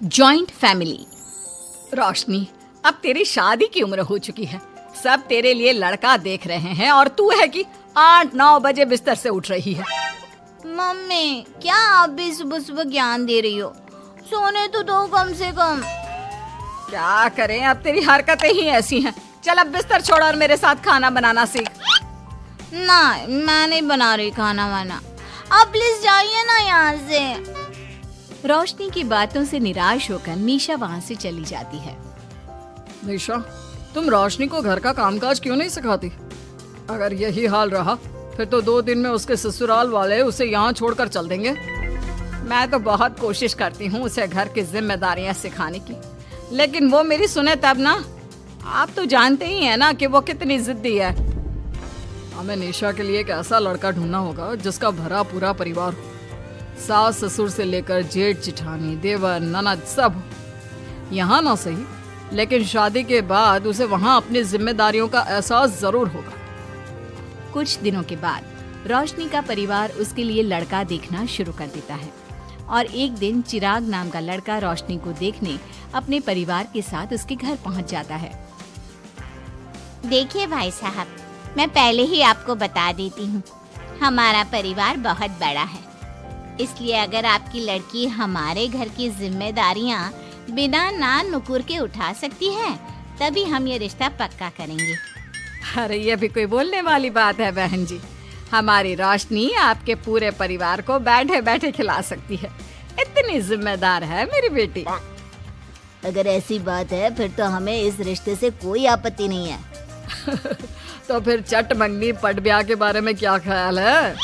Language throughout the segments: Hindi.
Joint family. रोशनी, अब तेरी शादी की उम्र हो चुकी है। सब तेरे लिए लड़का देख रहे हैं और तू है कि 8-9 बजे बिस्तर से उठ रही है। मम्मी, क्या आप भी सुबह सुबह ज्ञान दे रही हो? सोने तो दो कम से कम। क्या करें, अब तेरी हरकतें ही ऐसी हैं। चल अब बिस्तर छोड़ और मेरे साथ खाना बनाना सीख। ना, मैं नहीं बना रही खाना वाना। आप प्लीज जाइए ना यहाँ से। रोशनी की बातों से निराश होकर मीशा वहाँ से चली जाती है। मीशा, तुम रोशनी को घर का कामकाज क्यों नहीं सिखाती? अगर यही हाल रहा फिर तो 2 दिन में उसके ससुराल वाले उसे यहाँ छोड़कर चल देंगे। मैं तो बहुत कोशिश करती हूँ उसे घर की जिम्मेदारियाँ सिखाने की, लेकिन वो मेरी सुने तब ना। आप तो जानते ही हैं ना कि वो कितनी जिद्दी है। हमें निशा के लिए एक ऐसा लड़का ढूंढना होगा जिसका भरा पूरा परिवार हो। सास ससुर से लेकर जेठ जिठानी देवर ननद सब। यहाँ ना सही, लेकिन शादी के बाद उसे वहाँ अपनी जिम्मेदारियों का एहसास जरूर होगा। कुछ दिनों के बाद रोशनी का परिवार उसके लिए लड़का देखना शुरू कर देता है और एक दिन चिराग नाम का लड़का रोशनी को देखने अपने परिवार के साथ उसके घर पहुंच जाता है। देखिए भाई साहब, मैं पहले ही आपको बता देती हूँ, हमारा परिवार बहुत बड़ा है, इसलिए अगर आपकी लड़की हमारे घर की जिम्मेदारियाँ बिना नान नुकुर के उठा सकती है तभी हम ये रिश्ता पक्का करेंगे। अरे ये भी कोई बोलने वाली बात है बहन जी। हमारी रोशनी आपके पूरे परिवार को बैठे बैठे खिला सकती है। इतनी जिम्मेदार है मेरी बेटी। अगर ऐसी बात है फिर तो हमें इस रिश्ते से कोई आपत्ति नहीं है। तो फिर चट मंगनी पट ब्याह के बारे में क्या ख्याल है?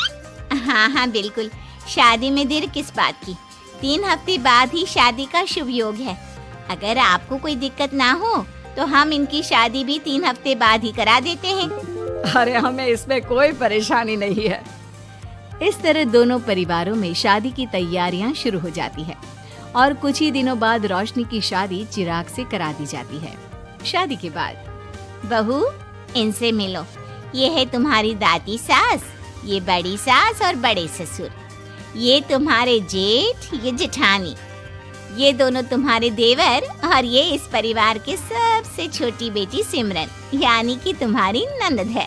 हाँ हाँ बिल्कुल, शादी में देर किस बात की। 3 हफ्ते बाद ही शादी का शुभ योग है। अगर आपको कोई दिक्कत ना हो तो हम इनकी शादी भी 3 हफ्ते बाद ही करा देते हैं। अरे हमें इसमें कोई परेशानी नहीं है। इस तरह दोनों परिवारों में शादी की तैयारियां शुरू हो जाती है और कुछ ही दिनों बाद रोशनी की शादी चिराग से करा दी जाती है। शादी के बाद, बहू, इनसे मिलो। ये है तुम्हारी दादी सास, ये बड़ी सास और बड़े ससुर, ये तुम्हारे जेठ, ये जेठानी, ये दोनों तुम्हारे देवर और ये इस परिवार की सबसे छोटी बेटी सिमरन, यानी कि तुम्हारी ननद है।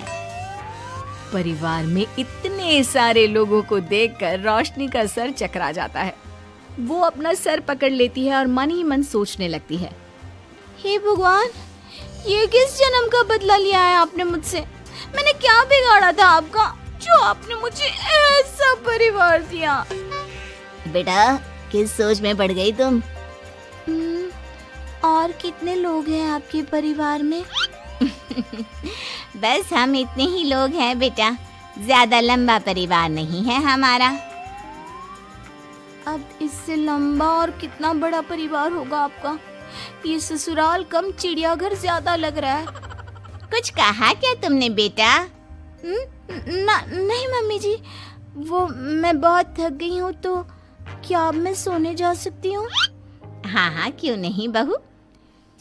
परिवार में इतने सारे लोगों को देखकर रोशनी का सर चकरा जाता है। वो अपना सर पकड़ लेती है और मन ही मन सोचने लगती है, हे भगवान, ये किस जन्म का बदला लिया है आपने मुझसे? मैंने क्या बिगाड़ा था आपका जो आपने मुझे ऐसा परिवार दिया? बेटा, किस सोच में पड़ गई तुम? और कितने लोग हैं आपके परिवार में? बस हम इतने ही लोग हैं बेटा, ज्यादा लंबा परिवार नहीं है हमारा। अब इससे लंबा और कितना बड़ा परिवार होगा आपका? ये ससुराल कम चिड़ियाघर ज्यादा लग रहा है। कुछ कहा क्या तुमने बेटा? नहीं मम्मी जी, वो मैं बहुत थक गई हूँ, तो क्या अब मैं सोने जा सकती हूँ? हाँ हाँ, क्यों नहीं बहू।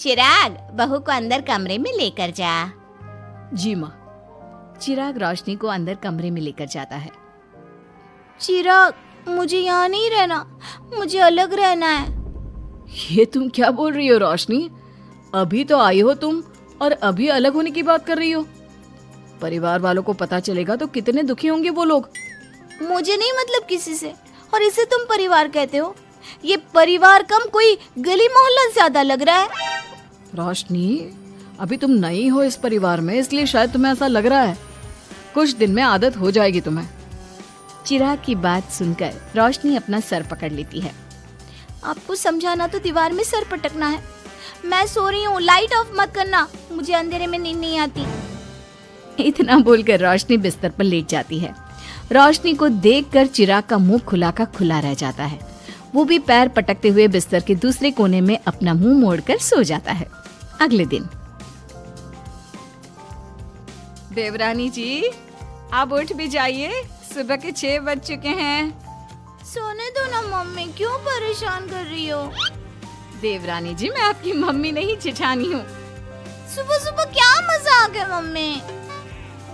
चिराग, बहू को अंदर कमरे में लेकर जा। जी माँ। चिराग रोशनी को अंदर कमरे में लेकर जाता है। चिराग, मुझे यहाँ नहीं रहना, मुझे अलग रहना है। ये तुम क्या बोल रही हो रोशनी? अभी तो आई हो तुम और अभी अलग होने की बात कर रही हो। परिवार वालों को पता चलेगा तो कितने दुखी होंगे वो लोग। मुझे नहीं मतलब किसी से, और इसे तुम परिवार कहते हो? ये परिवार कम कोई गली मोहल्ला ज्यादा लग रहा है। रोशनी, अभी तुम नई हो इस परिवार में, इसलिए शायद तुम्हें ऐसा लग रहा है। कुछ दिन में आदत हो जाएगी तुम्हें। चिराग की बात सुनकर रोशनी अपना सर पकड़ लेती है। आपको समझाना तो दीवार में सर पटकना है। मैं सो रही हूँ, लाइट ऑफ मत करना, मुझे अंधेरे में नींद नहीं आती। इतना बोलकर रोशनी बिस्तर पर लेट जाती है। रोशनी को देखकर चिराग का मुंह खुला का खुला रह जाता है। वो भी पैर पटकते हुए बिस्तर के दूसरे कोने में अपना मुंह मोड़कर सो जाता है। अगले दिन, देवरानी जी, आप उठ भी जाइए, सुबह के 6 बज चुके हैं। सोने दो ना मम्मी, क्यों परेशान कर रही हो? देवरानी जी, मैं आपकी मम्मी नहीं जेठानी हूँ। सुबह सुबह क्या मजाक है मम्मी?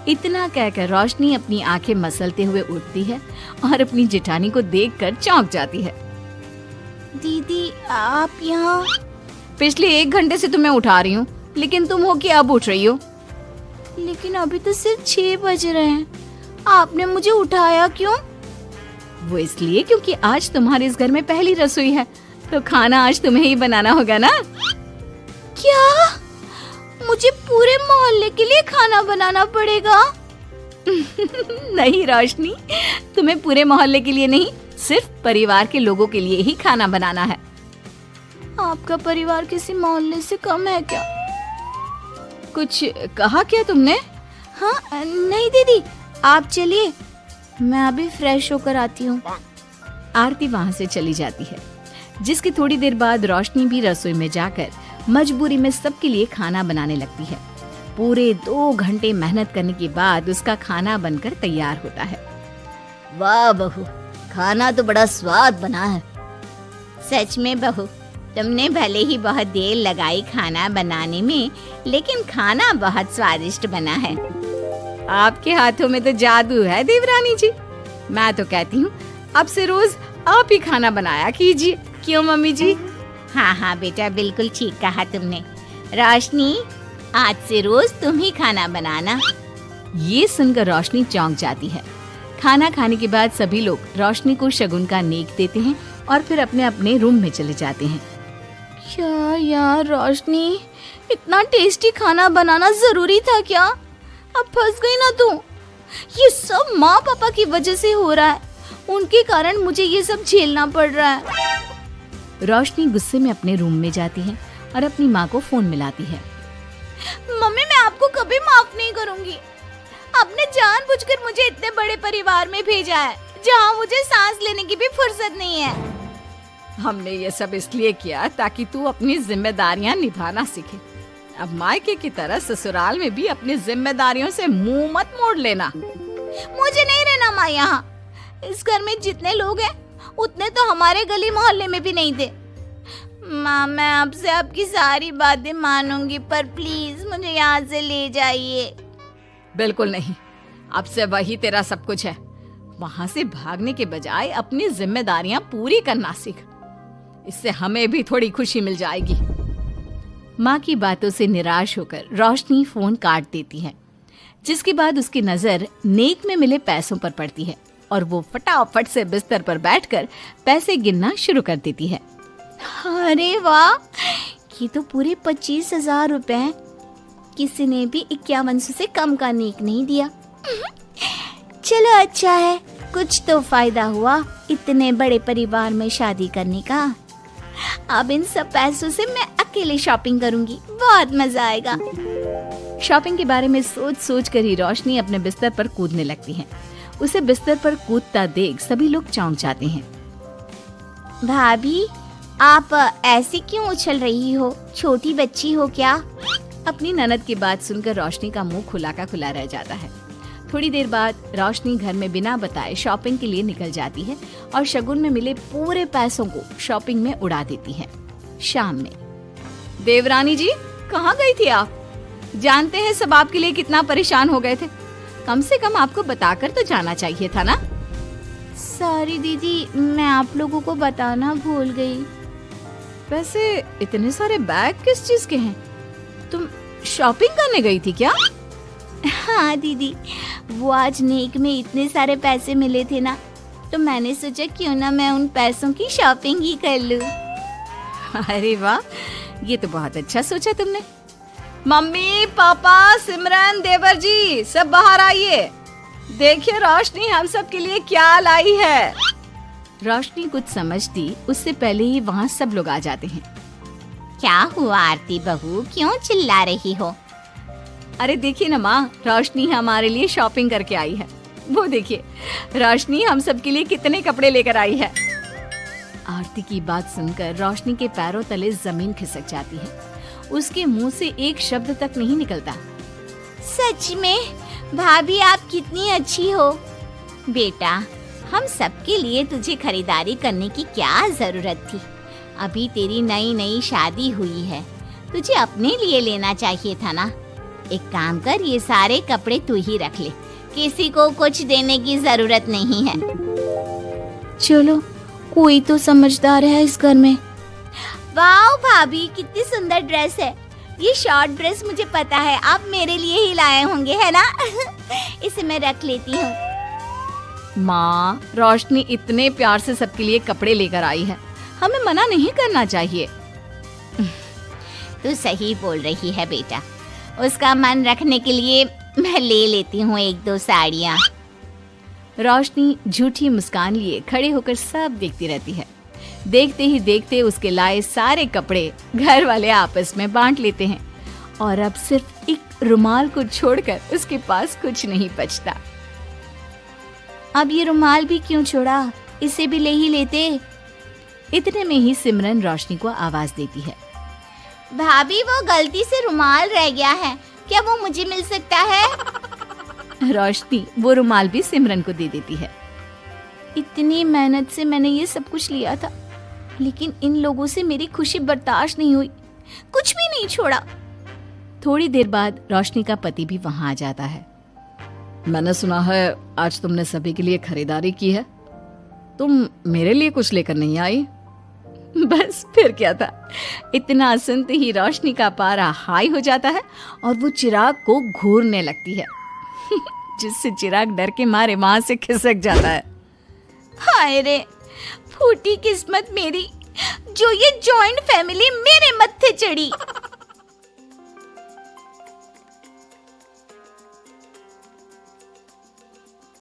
इतना कहकर रोशनी अपनी आंखें मसलते हुए उठती है और अपनी जेठानी को देखकर चौंक जाती है। दीदी आप यहाँ? पिछले 1 घंटे से तुम्हें उठा रही हूँ, लेकिन तुम हो कि अब उठ रही हो। लेकिन अभी तो सिर्फ 6 बज रहे हैं, आपने मुझे उठाया क्यों? वो इसलिए क्योंकि आज तुम्हारे इस घर में पहली रसोई है, तो खाना आज तुम्हें ही बनाना होगा ना। क्या? मुझे पूरे मोहल्ले के लिए खाना बनाना पड़ेगा? नहीं रोशनी, तुम्हें पूरे मोहल्ले के लिए नहीं, सिर्फ परिवार के लोगों के लिए ही खाना बनाना है। आपका परिवार किसी मोहल्ले से कम है क्या? कुछ कहा क्या तुमने? हाँ नहीं दीदी, आप चलिए, मैं अभी फ्रेश होकर आती हूँ। आरती वहाँ से चली जाती है, जिसकी थोड़ी देर बाद रोशनी भी रसोई में जाकर मजबूरी में सबके लिए खाना बनाने लगती है। पूरे 2 घंटे मेहनत करने के बाद उसका खाना बनकर तैयार होता है। वाह बहू, खाना तो बड़ा स्वाद बना है। सच में बहू, तुमने भले ही बहुत देर लगाई खाना बनाने में, लेकिन खाना बहुत स्वादिष्ट बना है। आपके हाथों में तो जादू है देवरानी जी। मैं तो कहती हूँ अब से रोज आप ही खाना बनाया कीजिए, क्यों मम्मी जी? हाँ हाँ बेटा, बिल्कुल ठीक कहा तुमने। रोशनी, आज से रोज तुम ही खाना बनाना। ये सुनकर रोशनी चौंक जाती है। खाना खाने के बाद सभी लोग रोशनी को शगुन का नेक देते हैं और फिर अपने अपने रूम में चले जाते हैं। क्या यार रोशनी, इतना टेस्टी खाना बनाना जरूरी था क्या? अब फंस गई ना तू। ये सब माँ पापा की वजह से हो रहा है, उनके कारण मुझे ये सब झेलना पड़ रहा है। रोशनी गुस्से में अपने रूम में जाती है और अपनी माँ को फोन मिलाती है। मम्मी, मैं आपको कभी माफ नहीं करूंगी। आपने जानबूझकर मुझे इतने बड़े परिवार में भेजा है, जहाँ मुझे सांस लेने की भी फुर्सत नहीं है। हमने ये सब इसलिए किया ताकि तू अपनी जिम्मेदारियां निभाना सीखे। अब मायके की तरह ससुराल में भी अपनी जिम्मेदारियों से मुंह मत मोड़ लेना। मुझे नहीं रहना माँ यहाँ। इस घर में जितने लोग हैं, उतने तो हमारे गली मोहल्ले में भी नहीं थे। माँ, मैं आपसे आपकी सारी बातें मानूंगी, पर प्लीज मुझे यहाँ से ले जाइए। बिल्कुल नहीं, अब से वही तेरा सब कुछ है। वहाँ से भागने के बजाय अपनी जिम्मेदारियां पूरी करना सीख, इससे हमें भी थोड़ी खुशी मिल जाएगी। माँ की बातों से निराश होकर रोशनी फोन काट देती है, जिसके बाद उसकी नजर नेक में मिले पैसों पर पड़ती है और वो फटाफट से बिस्तर पर बैठकर पैसे गिनना शुरू कर देती है। अरे वाह, ये तो पूरे 25,000 रुपए हैं। किसी ने भी 5100 से कम का नेक नहीं दिया। चलो अच्छा है, कुछ तो फायदा हुआ इतने बड़े परिवार में शादी करने का। अब इन सब पैसों से मैं अकेले शॉपिंग करूंगी, बहुत मजा आएगा। शॉपिंग के बारे में सोच सोच कर ही रोशनी अपने बिस्तर पर कूदने लगती है। उसे बिस्तर पर कूदता देख सभी लोग चौंक जाते हैं। भाभी, आप ऐसे क्यों उछल रही हो? छोटी बच्ची हो क्या? अपनी ननद की बात सुनकर रोशनी का मुंह खुला का खुला रह जाता है। थोड़ी देर बाद रोशनी घर में बिना बताए शॉपिंग के लिए निकल जाती है और शगुन में मिले पूरे पैसों को शॉपिंग में उड़ा देती है। शाम में, देवरानी जी कहाँ गई थी आप? जानते हैं सब आपके लिए कितना परेशान हो गए थे, कम से कम आपको बताकर तो जाना चाहिए था ना। सॉरी दीदी, मैं आप लोगों को बताना भूल गई। वैसे इतने सारे बैग किस चीज के हैं? तुम शॉपिंग करने गई थी क्या? हाँ दीदी, वो आज नेक में इतने सारे पैसे मिले थे ना, तो मैंने सोचा क्यों ना मैं उन पैसों की शॉपिंग ही कर लूं। अरे वाह, ये तो बहुत अच्छा सोचा तुमने। मम्मी, पापा, सिमरन, देवर जी, सब बाहर आइए। देखिए रोशनी हम सब के लिए क्या लाई है। रोशनी कुछ समझती उससे पहले ही वहाँ सब लोग आ जाते हैं। क्या हुआ आरती बहू, क्यों चिल्ला रही हो? अरे देखिए ना माँ, रोशनी हमारे लिए शॉपिंग करके आई है। वो देखिए, रोशनी हम सब के लिए कितने कपड़े लेकर आई है। आरती की बात सुनकर रोशनी के पैरों तले जमीन खिसक जाती है। उसके मुंह से एक शब्द तक नहीं निकलता। सच में भाभी, आप कितनी अच्छी हो। बेटा, हम सबके लिए तुझे खरीदारी करने की क्या जरूरत थी? अभी तेरी नई नई शादी हुई है, तुझे अपने लिए लेना चाहिए था ना। एक काम कर, ये सारे कपड़े तू ही रख ले, किसी को कुछ देने की जरूरत नहीं है। चलो, कोई तो समझदार है इस घर में। वाओ भाभी, कितनी सुंदर ड्रेस है। ये शॉर्ट ड्रेस मुझे पता है आप मेरे लिए ही लाए होंगे, है ना? इसे मैं रख लेती हूँ। माँ, रोशनी इतने प्यार से सबके लिए कपड़े लेकर आई है, हमें मना नहीं करना चाहिए। तू सही बोल रही है बेटा, उसका मन रखने के लिए मैं ले लेती हूँ 1-2 साड़ियाँ। रोशनी झूठी मुस्कान लिए खड़े होकर सब देखती रहती है। देखते ही देखते उसके लाए सारे कपड़े घर वाले आपस में बांट लेते हैं और अब सिर्फ एक रुमाल को छोड़कर उसके पास कुछ नहीं बचता। अब ये रुमाल भी क्यों छोड़ा, इसे भी ले ही लेते। इतने में ही सिमरन रोशनी को आवाज देती है। भाभी, वो गलती से रुमाल रह गया है, क्या वो मुझे मिल सकता है? रोशनी वो रुमाल भी सिमरन को दे देती है। इतनी मेहनत से मैंने ये सब कुछ लिया था, लेकिन इन लोगों से मेरी खुशी बर्दाश्त नहीं हुई, कुछ भी नहीं छोड़ा। थोड़ी देर बाद रोशनी का पति भी वहां आ जाता है। मैंने सुना है आज तुमने सभी के लिए खरीदारी की है, तुम मेरे लिए कुछ लेकर नहीं आई? बस फिर क्या था, इतना सुनते ही रोशनी का पारा हाई हो जाता है और वो चिराग को घूरने लगती है जिससे चिराग डर के मारे वहां से खिसक जाता है। हाय रे, फूटी किस्मत मेरी, जो ये जॉइंट फैमिली मेरे मत्थे चढ़ी।